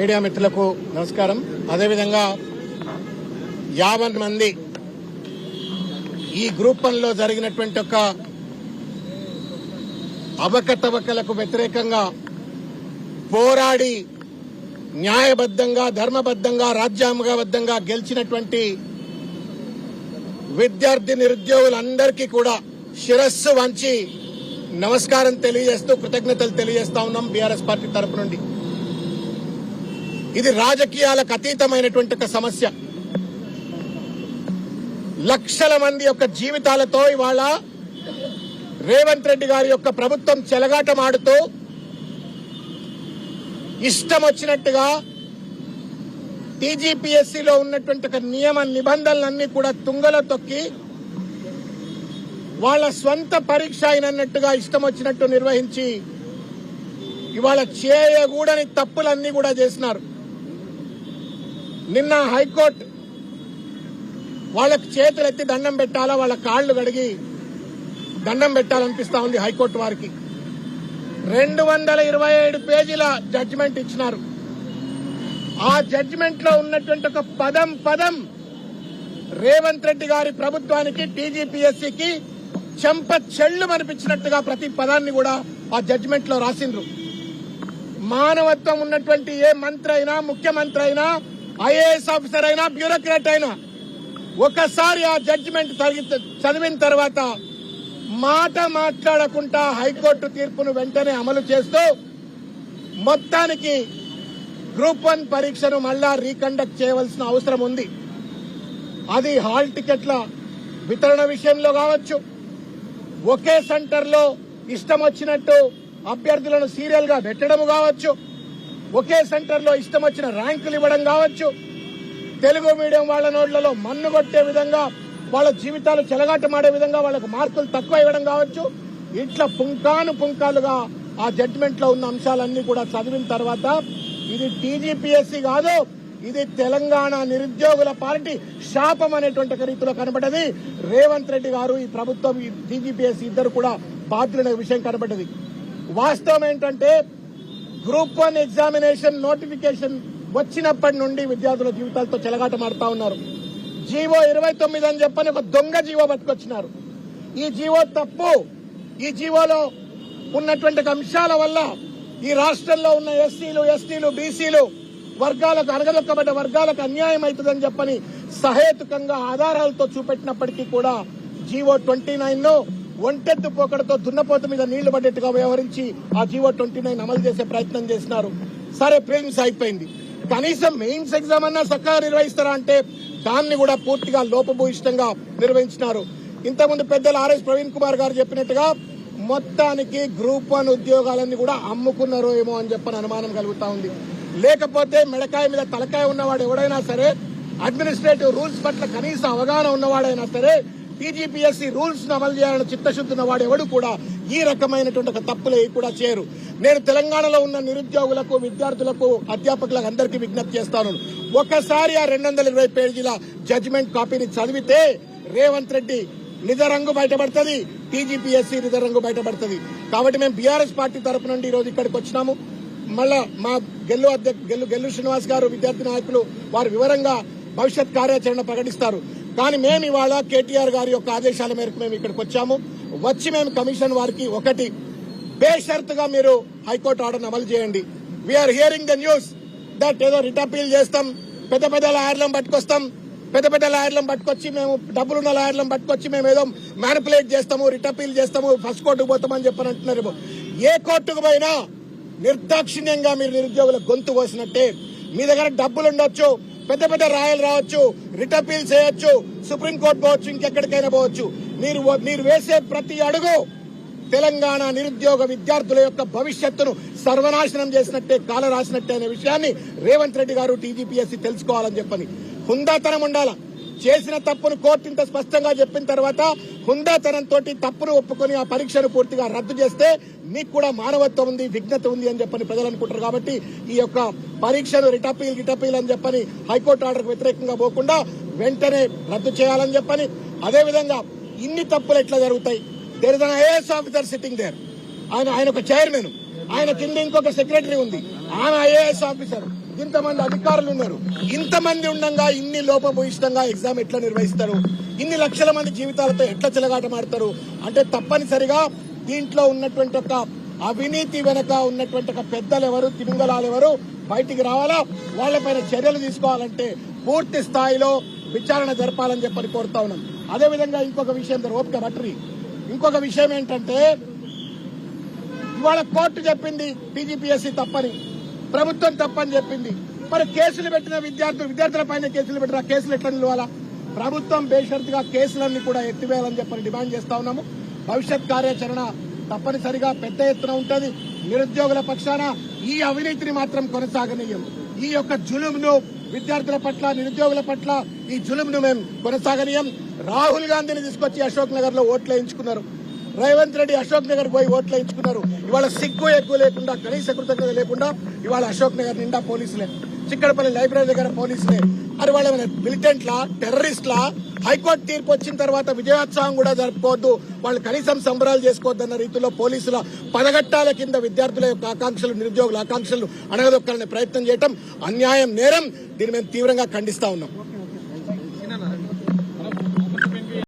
Media మిత్రులకు నమస్కారం. అదేవిధంగా 50 మంది ఈ గ్రూప్ 1 లో జరిగినటువంటి ఒక అవకతవకలకు వ్యతిరేకంగా పోరాడి న్యాయబద్ధంగా, ధర్మబద్ధంగా, రాజ్యాంగబద్ధంగా గెలిచినటువంటి విద్యార్థి నిరుద్యోగులందరికీ కూడా శిరస్సు వంచి నమస్కారం తెలియజేస్తూ కృతజ్ఞతలు తెలియజేస్తా ఉన్నాం బీఆర్ఎస్ పార్టీ తరపు నుండి. ఇది రాజకీయాలకు అతీతమైనటువంటి ఒక సమస్య. లక్షల మంది యొక్క జీవితాలతో ఇవాళ రేవంత్ రెడ్డి గారి యొక్క ప్రభుత్వం చెలగాటమాడుతూ ఇష్టం వచ్చినట్టుగా టీజీపీఎస్సీలో ఉన్నటువంటి ఒక నియమ నిబంధనలన్నీ కూడా తుంగలో తొక్కి వాళ్ళ స్వంత పరీక్ష అయినట్టుగా ఇష్టం వచ్చినట్టు నిర్వహించి ఇవాళ చేయకూడని తప్పులన్నీ కూడా చేసినారు. నిన్న హైకోర్టు వాళ్ళకి చేతులెత్తి దండం పెట్టాలా, వాళ్ళ కాళ్లు కడిగి దండం పెట్టాలనిపిస్తా ఉంది హైకోర్టు వారికి. 227 పేజీల జడ్జిమెంట్ ఇచ్చినారు. ఆ జడ్జిమెంట్ లో ఉన్నటువంటి ఒక పదం రేవంత్ రెడ్డి గారి ప్రభుత్వానికి, టీజీపీఎస్సీకి చెంప చెళ్లు అనిపించినట్టుగా ప్రతి పదాన్ని కూడా ఆ జడ్జిమెంట్ లో రాసిండ్రు. మానవత్వం ఉన్నటువంటి ఏ మంత్రి అయినా, ముఖ్యమంత్రి అయినా, ఐఏఎస్ ఆఫీసర్ అయినా, బ్యూరోక్రాట్ అయినా ఒకసారి ఆ జడ్జిమెంట్ చదివిన తర్వాత మాట మాట్లాడకుండా హైకోర్టు తీర్పును వెంటనే అమలు చేస్తూ మొత్తానికి గ్రూప్ 1 పరీక్షను మళ్లా రీకండక్ట్ చేయవలసిన అవసరం ఉంది. అది హాల్ టికెట్ల వితరణ విషయంలో కావచ్చు, ఒకే సెంటర్లో ఇష్టం వచ్చినట్టు అభ్యర్థులను సీరియల్ గా పెట్టడం కావచ్చు, ఒకే సెంటర్లో ఇష్టం వచ్చిన ర్యాంకులు ఇవ్వడం కావచ్చు, తెలుగు మీడియం వాళ్ళ నోట్లలో మన్ను కొట్టే విధంగా, వాళ్ళ జీవితాలు చెలగాటమాడే విధంగా వాళ్ళకు మార్కులు తక్కువ ఇవ్వడం కావచ్చు. ఇట్లా పుంకాలుగా ఆ జడ్జిమెంట్ లో ఉన్న అంశాలన్నీ కూడా చదివిన తర్వాత ఇది టీజీపీఎస్సీ కాదు, ఇది తెలంగాణ నిరుద్యోగుల పార్టీ శాపం అనేటువంటి రీతిలో కనబడ్డది. రేవంత్ రెడ్డి గారు, ఈ ప్రభుత్వం, ఈ టీజీపీఎస్సీ ఇద్దరు కూడా బాధ్యులైన విషయం కనబడ్డది. వాస్తవం ఏంటంటే గ్రూప్ 1 ఎగ్జామినేషన్ నోటిఫికేషన్ వచ్చినప్పటి నుండి విద్యార్థుల జీవితాలతో చెలగాటమాడుతా ఉన్నారు. జీవో 29 అని చెప్పని ఒక దొంగ జీవో పట్టుకొచ్చినారు. ఈ జీవో తప్పు. ఈ జీవోలో ఉన్నటువంటి అంశాల వల్ల ఈ రాష్ట్రంలో ఉన్న ఎస్సీలు, ఎస్టీలు, బీసీలు వర్గాలకు, అణగదొక్కబడ్డ వర్గాలకు అన్యాయం అవుతుందని చెప్పని సహేతుకంగా ఆధారాలతో చూపెట్టినప్పటికీ కూడా జీవో 29 ను ఒంటెత్తు పోకడతో దున్నపోతు మీద నీళ్లు పడ్డట్టుగా వ్యవహరించి ఆ జీవో 29 అమలు చేసే ప్రయత్నం చేసినారు. సరే, ప్రిలిమ్స్ అయిపోయింది, కనీసం మెయిన్స్ ఎగ్జామ్ అన్నా చక్కగా నిర్వహిస్తారా అంటే దాన్ని కూడా పూర్తిగా లోపభూయిష్టంగా నిర్వహించినారు. ఇంతకుముందు పెద్దలు ఆర్ఎస్ ప్రవీణ్ కుమార్ గారు చెప్పినట్టుగా మొత్తానికి గ్రూప్ 1 ఉద్యోగాలన్నీ కూడా అమ్ముకున్నారో ఏమో అని చెప్పని అనుమానం కలుగుతా ఉంది. లేకపోతే మెడకాయ మీద తలకాయ ఉన్నవాడు ఎవడైనా సరే, అడ్మినిస్ట్రేటివ్ రూల్స్ పట్ల కనీస అవగాహన ఉన్నవాడైనా సరే, టీజీపీఎస్సీ రూల్స్ ను అమలు చేయాలని చిత్తశుద్ధి ఉన్నవాడు ఎవడు కూడా ఈ రకమైనటువంటి ఒక తప్పులే కూడా చేయరు. నేను తెలంగాణలో ఉన్న నిరుద్యోగులకు, విద్యార్థులకు, అధ్యాపకులకు అందరికీ విజ్ఞప్తి చేస్తాను. ఒకసారి ఆ 220 పేజీల జడ్జిమెంట్ కాపీని చదివితే రేవంత్ రెడ్డి నిజ రంగు బయటపడుతుంది, టీజీపీఎస్సీ నిజ రంగు బయటపడుతుంది. కాబట్టి మేము బీఆర్ఎస్ పార్టీ తరపు నుండి ఈ రోజు ఇక్కడికి వచ్చినాము. మళ్ళా మా గెల్లు శ్రీనివాస్ గారు, విద్యార్థి నాయకులు, వారు వివరంగా భవిష్యత్ కార్యాచరణ ప్రకటిస్తారు. కానీ మేము ఇవాళ కేటీఆర్ గారి యొక్క ఆదేశాల మేరకు మేము ఇక్కడికి వచ్చాము. వచ్చి మేము కమిషన్ వారికి ఒకటి, బేషరతుగా మీరు హైకోర్టు ఆర్డర్ అమలు చేయండి. We're hearing the news that ఏదో రిట్ అపీల్ చేస్తాం, పెద్ద లాయర్లను పట్టుకొస్తాం, పెద్ద లాయర్లను పట్టుకొచ్చి మేము డబ్బులున్న లాయర్లను పట్టుకొచ్చి మేము ఏదో మ్యానిపులేట్ చేస్తాము, రిట్ అపీల్ చేస్తాము, ఫస్ట్ కోర్టుకు పోతామని చెప్పని అంటున్నారు. ఏ కోర్టుకు పోయినా నిర్దాక్షిణ్యంగా మీరు నిరుద్యోగుల గొంతు కోసినట్టే. మీ దగ్గర డబ్బులుండొచ్చు, పెద్ద రాయలు రావచ్చు, రిట్ అపీల్ చేయొచ్చు, సుప్రీంకోర్టు పోవచ్చు, ఇంకెక్కడికైనా పోవచ్చు. మీరు వేసే ప్రతి అడుగు తెలంగాణ నిరుద్యోగ విద్యార్థుల యొక్క భవిష్యత్తును సర్వనాశనం చేసినట్టే, కాల రాసినట్టే అనే విషయాన్ని రేవంత్ రెడ్డి గారు, టీజీపీఎస్సీ తెలుసుకోవాలని చెప్పని. హుందాతనం ఉండాల. చేసిన తప్పును కోర్టు ఇంత స్పష్టంగా చెప్పిన తర్వాత హుందాతనంతో తప్పును ఒప్పుకొని ఆ పరీక్షను పూర్తిగా రద్దు చేస్తే మీకు కూడా మానవత్వం ఉంది, విఘ్నత ఉంది అని చెప్పని ప్రజలు అనుకుంటారు. కాబట్టి ఈ యొక్క పరీక్షను రిటపీల్ అని చెప్పని హైకోర్టు ఆర్డర్కు వ్యతిరేకంగా పోకుండా వెంటనే రద్దు చేయాలని చెప్పని, అదేవిధంగా ఇన్ని తప్పులు ఎట్లా జరుగుతాయి? There is an IAS officer sitting there. ఆయన ఒక చైర్మన్, ఆయన కింద ఇంకొక సెక్రటరీ ఉంది, ఆమె ఐఏఎస్ ఆఫీసర్. ఇంతమంది అధికారులు ఉన్నారు. ఇంతమంది ఉండగా ఇన్ని లోపభూయిష్టంగా ఎగ్జామ్ ఎట్లా నిర్వహిస్తారు? ఇన్ని లక్షల మంది జీవితాలతో ఎట్లా చెలగాటమాడతారు? అంటే తప్పనిసరిగా దీంట్లో ఉన్నటువంటి ఒక అవినీతి వెనక ఉన్నటువంటి ఒక పెద్దలు ఎవరు, తిమింగలాలు ఎవరు బయటికి రావాలా. వాళ్లపైన చర్యలు తీసుకోవాలంటే పూర్తి స్థాయిలో విచారణ జరపాలని చెప్పని కోరుతా ఉన్నాం. అదేవిధంగా ఇంకొక విషయం ఓపిక బట్రి, ఇంకొక విషయం ఏంటంటే ఇవాళ కోర్టు చెప్పింది టీజీపీఎస్సీ తప్పని, ప్రభుత్వం తప్పని చెప్పింది. మరి కేసులు పెట్టిన విద్యార్థుల పైన కేసులు పెట్టిన కేసులు ఎట్లా నిలవాలా? ప్రభుత్వం బేషరతుగా కేసులన్నీ కూడా ఎత్తివేయాలని చెప్పని డిమాండ్ చేస్తా ఉన్నాము. భవిష్యత్ కార్యాచరణ తప్పనిసరిగా పెద్ద ఎత్తున ఉంటది. నిరుద్యోగుల పక్షాన ఈ అవినీతిని మాత్రం కొనసాగనీయం. ఈ యొక్క జులుంను విద్యార్థుల పట్ల, నిరుద్యోగుల పట్ల ఈ జులుంను మేము కొనసాగనీయం. రాహుల్ గాంధీని తీసుకొచ్చి అశోక్ నగర్ లో ఓట్లు వేయించుకున్నారు. రేవంత్ రెడ్డి అశోక్ నగర్ పోయి ఓట్లు వేయించుకున్నారు. ఇవాళ సిగ్గు ఎక్కువ లేకుండా, కనీస కృతజ్ఞత లేకుండా ఇవాళ అశోక్ నగర్ నిండా పోలీసులే, చిక్కడపల్లి లైబ్రరీ దగ్గర పోలీసులే. మరి వాళ్ళ మిలిటెంట్లా, టెర్రరిస్ట్లా? హైకోర్టు తీర్పు వచ్చిన తర్వాత విజయోత్సవం కూడా జరుపుకోవద్దు, వాళ్ళు కనీసం సంబరాలు చేసుకోవద్దు అన్న రీతిలో పోలీసుల పదగట్టాల కింద విద్యార్థుల యొక్క ఆకాంక్షలు, నిరుద్యోగుల ఆకాంక్షలు అణగదొక్కాలనే ప్రయత్నం చేయటం అన్యాయం, నేరం. దీన్ని మేము తీవ్రంగా ఖండిస్తా ఉన్నాం.